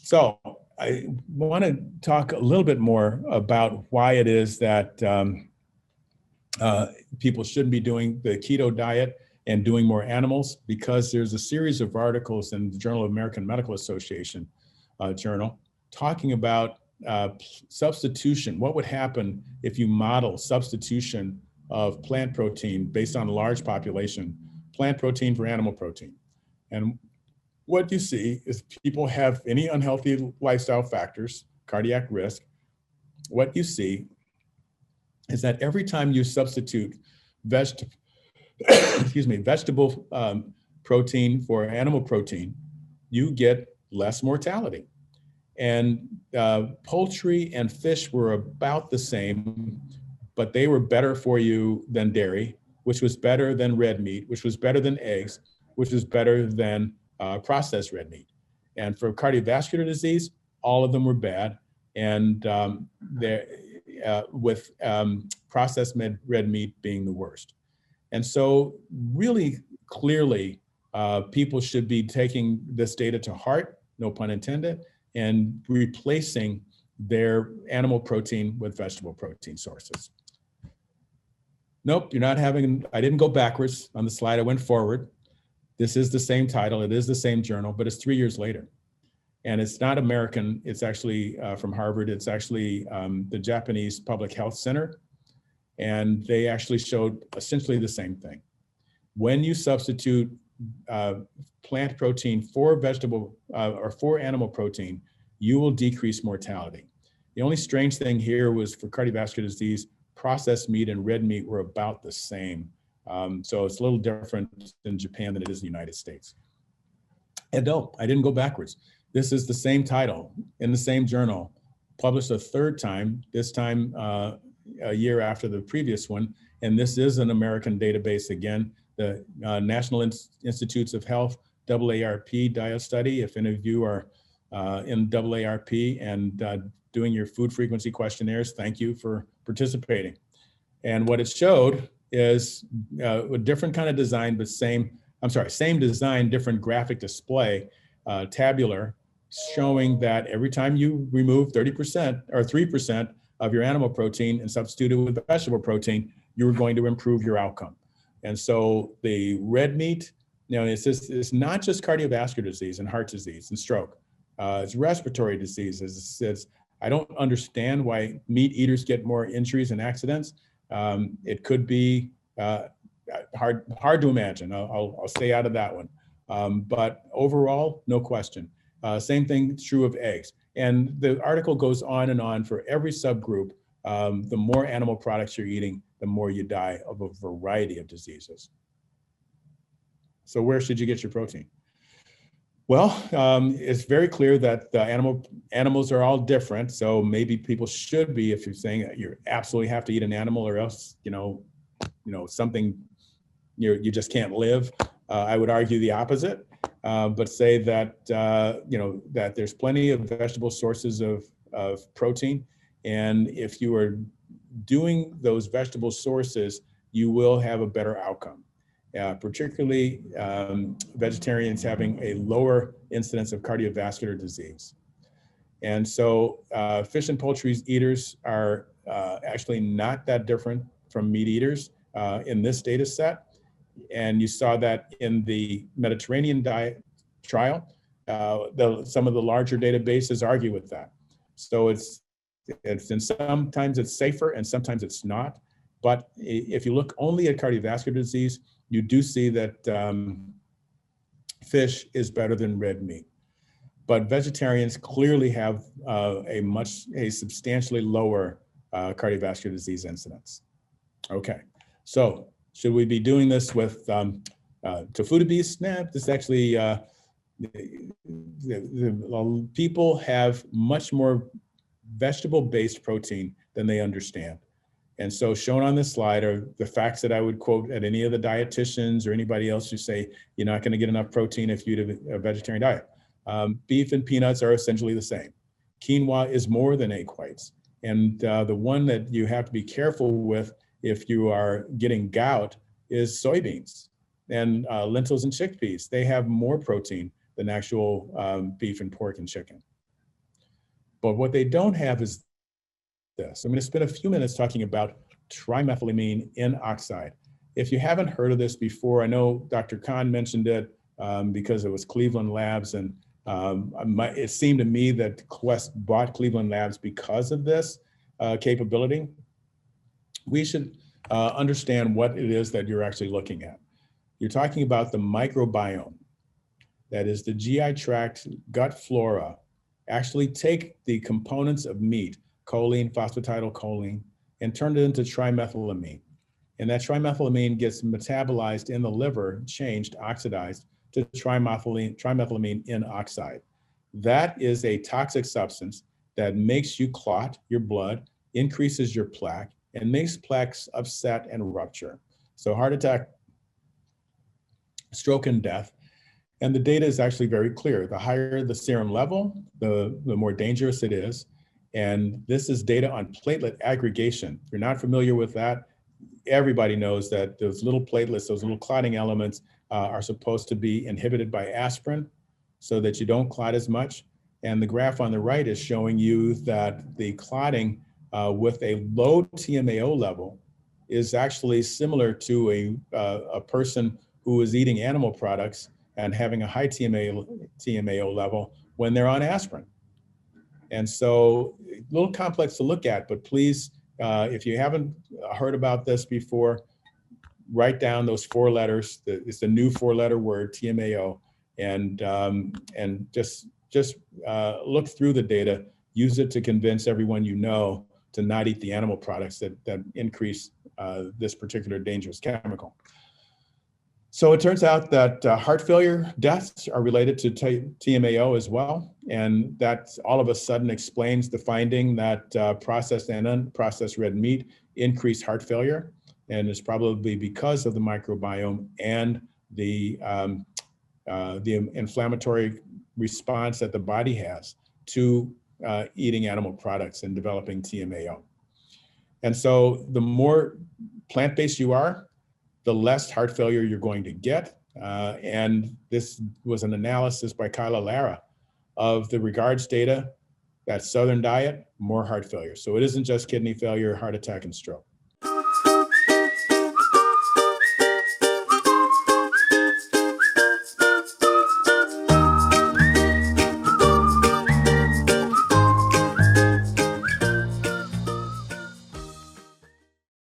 So I want to talk a little bit more about why it is that people shouldn't be doing the keto diet and doing more animals, because there's a series of articles in the Journal of American Medical Association journal talking about substitution. What would happen if you model substitution of plant protein based on a large population, plant protein for animal protein? And what you see is people have any unhealthy lifestyle factors, cardiac risk. What you see is that every time you substitute vegetable protein for animal protein, you get less mortality. And poultry and fish were about the same, but they were better for you than dairy, which was better than red meat, which was better than eggs, which was better than processed red meat. And for cardiovascular disease, all of them were bad. And with processed red meat being the worst. And so really clearly, people should be taking this data to heart, no pun intended, and replacing their animal protein with vegetable protein sources. Nope, you're not having, I didn't go backwards on the slide, I went forward. This is the same title, it is the same journal, but it's 3 years later. And it's not American, it's actually from Harvard, it's actually the Japanese Public Health Center. And they actually showed essentially the same thing. When you substitute plant protein for vegetable or for animal protein, you will decrease mortality. The only strange thing here was for cardiovascular disease, processed meat and red meat were about the same. So it's a little different in Japan than it is in the United States. And no, I didn't go backwards. This is the same title in the same journal, published a third time, this time a year after the previous one. And this is an American database again, the National Institutes of Health AARP diet study. If any of you are in AARP and doing your food frequency questionnaires, thank you for participating. And what it showed is a different kind of design, but same design, different graphic display, tabular, showing that every time you remove 30% or 3% of your animal protein and substitute it with vegetable protein, you're going to improve your outcome. And so the red meat, it's not just cardiovascular disease and heart disease and stroke. It's respiratory diseases. I don't understand why meat eaters get more injuries and accidents. It could be hard to imagine. I'll stay out of that one. But overall, no question. Same thing true of eggs. And the article goes on and on for every subgroup. The more animal products you're eating, the more you die of a variety of diseases. So where should you get your protein? Well, it's very clear that animals are all different. So maybe people should be, if you're saying that you absolutely have to eat an animal or else, something you just can't live. I would argue the opposite, but say that that there's plenty of vegetable sources of protein, and if you are doing those vegetable sources, you will have a better outcome. Particularly vegetarians having a lower incidence of cardiovascular disease. And so fish and poultry eaters are actually not that different from meat eaters in this data set. And you saw that in the Mediterranean diet trial. Some of the larger databases argue with that. So and sometimes it's safer and sometimes it's not. But if you look only at cardiovascular disease, you do see that fish is better than red meat. But vegetarians clearly have a substantially lower cardiovascular disease incidence. Okay, so should we be doing this with tofu beef? Nah, this actually, people have much more vegetable-based protein than they understand. And so shown on this slide are the facts that I would quote at any of the dietitians or anybody else who say you're not going to get enough protein if you eat a vegetarian diet. Beef and peanuts are essentially the same. Quinoa is more than egg whites. And the one that you have to be careful with if you are getting gout is soybeans and lentils and chickpeas. They have more protein than actual beef and pork and chicken. But what they don't have is this. I'm going to spend a few minutes talking about trimethylamine N oxide. If you haven't heard of this before, I know Dr. Khan mentioned it because it was Cleveland Labs, and it seemed to me that Quest bought Cleveland Labs because of this capability. We should understand what it is that you're actually looking at. You're talking about the microbiome. That is the GI tract, gut flora, actually take the components of meat, choline, phosphatidylcholine, and turn it into trimethylamine. And that trimethylamine gets metabolized in the liver, changed, oxidized to trimethylamine N oxide. That is a toxic substance that makes you clot your blood, increases your plaque, and makes plaques upset and rupture. So heart attack, stroke, and death. And the data is actually very clear. The higher the serum level, the more dangerous it is. And this is data on platelet aggregation. If you're not familiar with that, everybody knows that those little platelets, those little clotting elements are supposed to be inhibited by aspirin so that you don't clot as much. And the graph on the right is showing you that the clotting with a low TMAO level is actually similar to a person who is eating animal products and having a high TMAO level when they're on aspirin. And so a little complex to look at, but please, if you haven't heard about this before, write down those 4 letters. It's a new 4-letter word, TMAO, and just look through the data, use it to convince everyone you know to not eat the animal products that increase this particular dangerous chemical. So it turns out that heart failure deaths are related to TMAO as well. And that all of a sudden explains the finding that processed and unprocessed red meat increase heart failure. And it's probably because of the microbiome and the inflammatory response that the body has to eating animal products and developing TMAO. And so the more plant-based you are, the less heart failure you're going to get. And this was an analysis by Kyla Lara of the regards data, that Southern diet, more heart failure. So it isn't just kidney failure, heart attack, and stroke.